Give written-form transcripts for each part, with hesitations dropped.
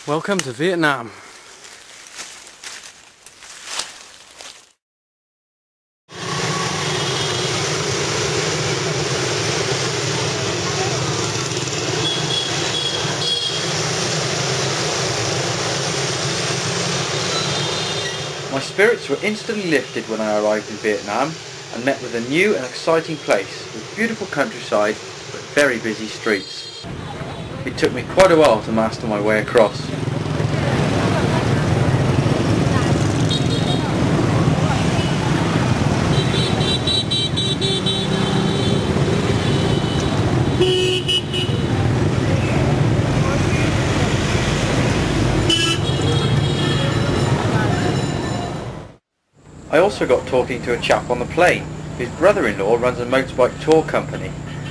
Welcome to Vietnam. My spirits were instantly lifted when I arrived in Vietnam and met with a new and exciting place with beautiful countryside but very busy streets. It took me quite a while to master my way across. I also got talking to a chap on the plane. His brother-in-law runs a motorbike tour company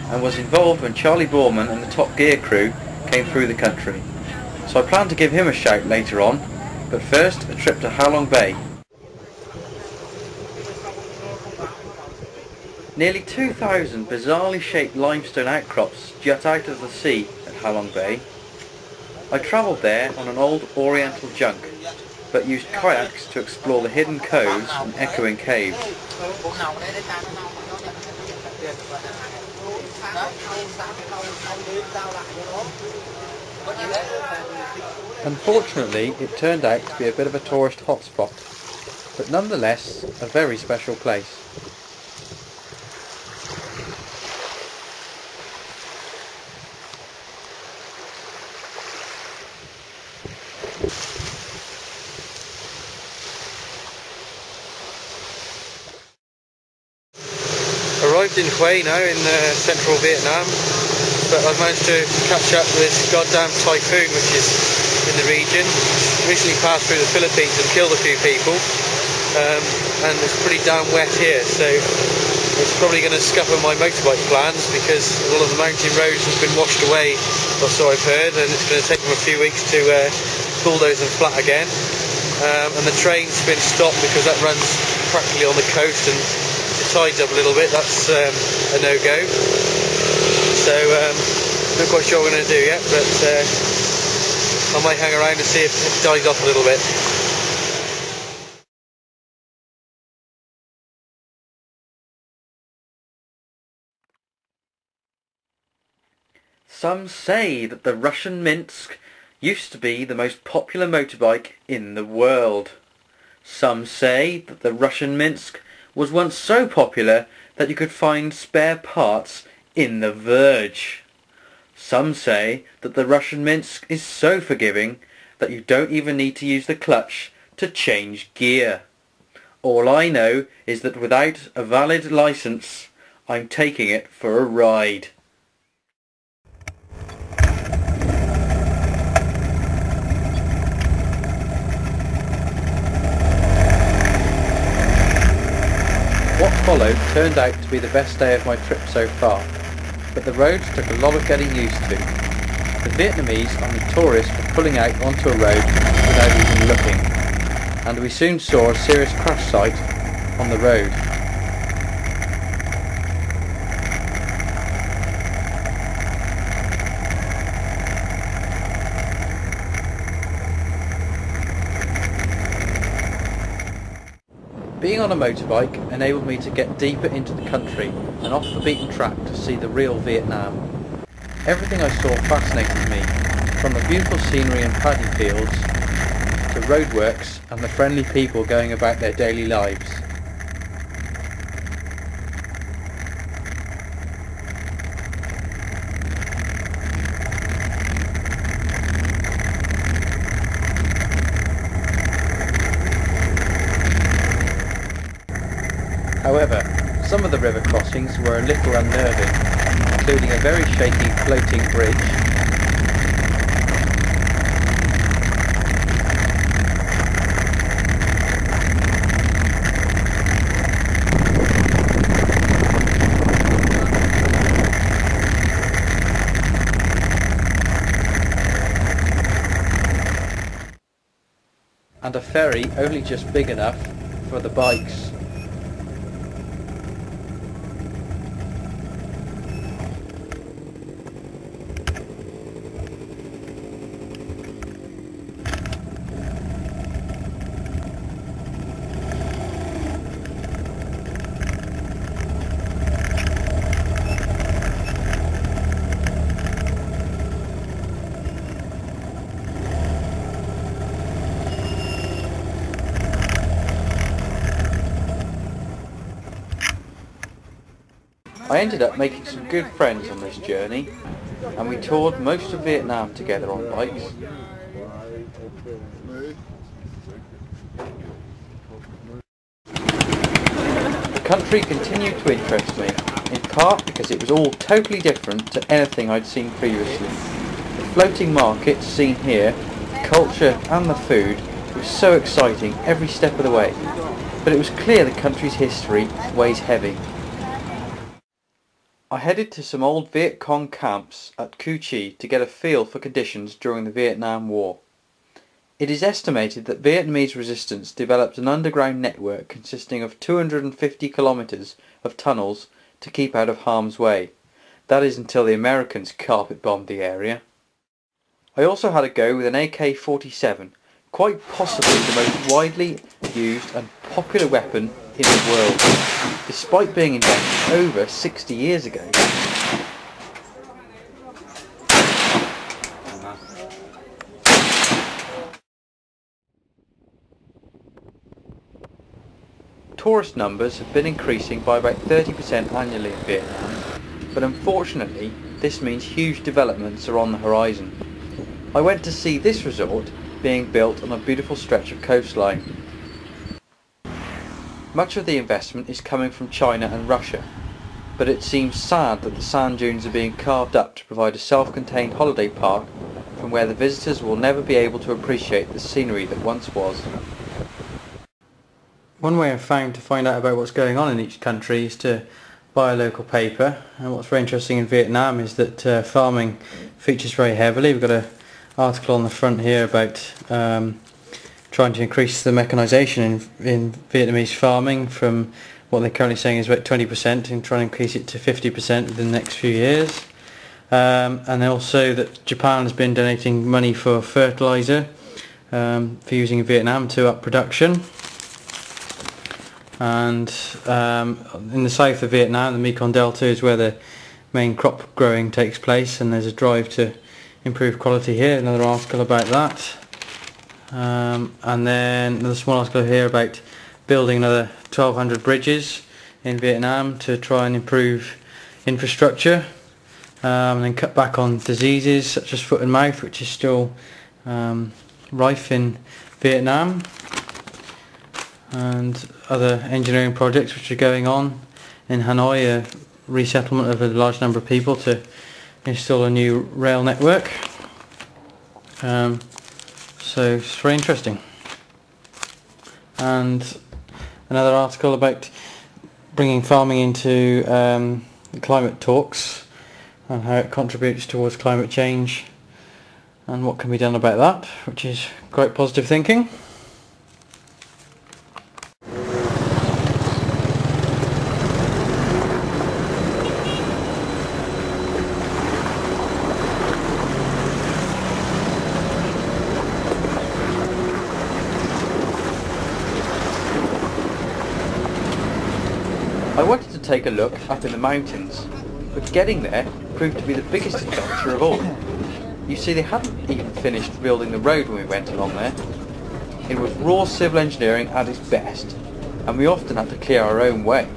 and was involved when Charlie Borman and the Top Gear crew came through the country. So I plan to give him a shout later on, but first a trip to Ha Long Bay. Nearly 2,000 bizarrely shaped limestone outcrops jut out of the sea at Ha Long Bay. I travelled there on an old oriental junk, but used kayaks to explore the hidden coves and echoing caves. Unfortunately, it turned out to be a bit of a tourist hotspot, but nonetheless a very special place. Arrived in Hoi now in central Vietnam, but I've managed to catch up with this goddamn typhoon which is in the region. Recently passed through the Philippines and killed a few people, and it's pretty damn wet here, so it's probably going to scupper my motorbike plans because a lot of the mountain roads have been washed away, or so I've heard, and it's going to take them a few weeks to bulldoze them flat again. And the train's been stopped because that runs practically on the coast, and the tide's up a little bit. That's a no-go. So not quite sure what we're going to do yet, but I might hang around and see if it dies off a little bit. Some say that the Russian Minsk used to be the most popular motorbike in the world. Some say that the Russian Minsk was once so popular that you could find spare parts in the Verge. Some say that the Russian Minsk is so forgiving that you don't even need to use the clutch to change gear. All I know is that without a valid license, I'm taking it for a ride. What followed turned out to be the best day of my trip so far, but the roads took a lot of getting used to. The Vietnamese are notorious for pulling out onto a road without even looking, and we soon saw a serious crash site on the road. Being on a motorbike enabled me to get deeper into the country and off the beaten track to see the real Vietnam. Everything I saw fascinated me, from the beautiful scenery and paddy fields to roadworks and the friendly people going about their daily lives. However, some of the river crossings were a little unnerving, including a very shaky floating bridge, and a ferry only just big enough for the bikes. I ended up making some good friends on this journey, and we toured most of Vietnam together on bikes. The country continued to interest me, in part because it was all totally different to anything I'd seen previously. The floating markets seen here, the culture and the food was so exciting every step of the way, but it was clear the country's history weighs heavy. I headed to some old Viet Cong camps at Cu Chi to get a feel for conditions during the Vietnam War. It is estimated that Vietnamese resistance developed an underground network consisting of 250 kilometres of tunnels to keep out of harm's way. That is until the Americans carpet bombed the area. I also had a go with an AK-47, quite possibly the most widely used and popular weapon in the world, despite being invented over 60 years ago. Tourist numbers have been increasing by about 30% annually in Vietnam, but unfortunately this means huge developments are on the horizon. I went to see this resort being built on a beautiful stretch of coastline. Much of the investment is coming from China and Russia, but it seems sad that the sand dunes are being carved up to provide a self-contained holiday park from where the visitors will never be able to appreciate the scenery that once was. One way I've found to find out about what's going on in each country is to buy a local paper, and what's very interesting in Vietnam is that farming features very heavily. We've got an article on the front here about trying to increase the mechanisation in Vietnamese farming from what they're currently saying is about 20% and trying to increase it to 50% within the next few years. And also that Japan has been donating money for fertiliser for using in Vietnam to up production. And in the south of Vietnam, the Mekong Delta is where the main crop growing takes place, and there's a drive to improve quality here. Another article about that. And then another small article here about building another 1,200 bridges in Vietnam to try and improve infrastructure, and then cut back on diseases such as foot and mouth, which is still rife in Vietnam, and other engineering projects which are going on in Hanoi, a resettlement of a large number of people to install a new rail network. So it's very interesting. And another article about bringing farming into the climate talks and how it contributes towards climate change and what can be done about that, which is quite positive thinking. I wanted to take a look up in the mountains, but getting there proved to be the biggest adventure of all. You see, they hadn't even finished building the road when we went along there. It was raw civil engineering at its best, and we often had to clear our own way.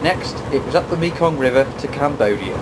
Next, it was up the Mekong River to Cambodia.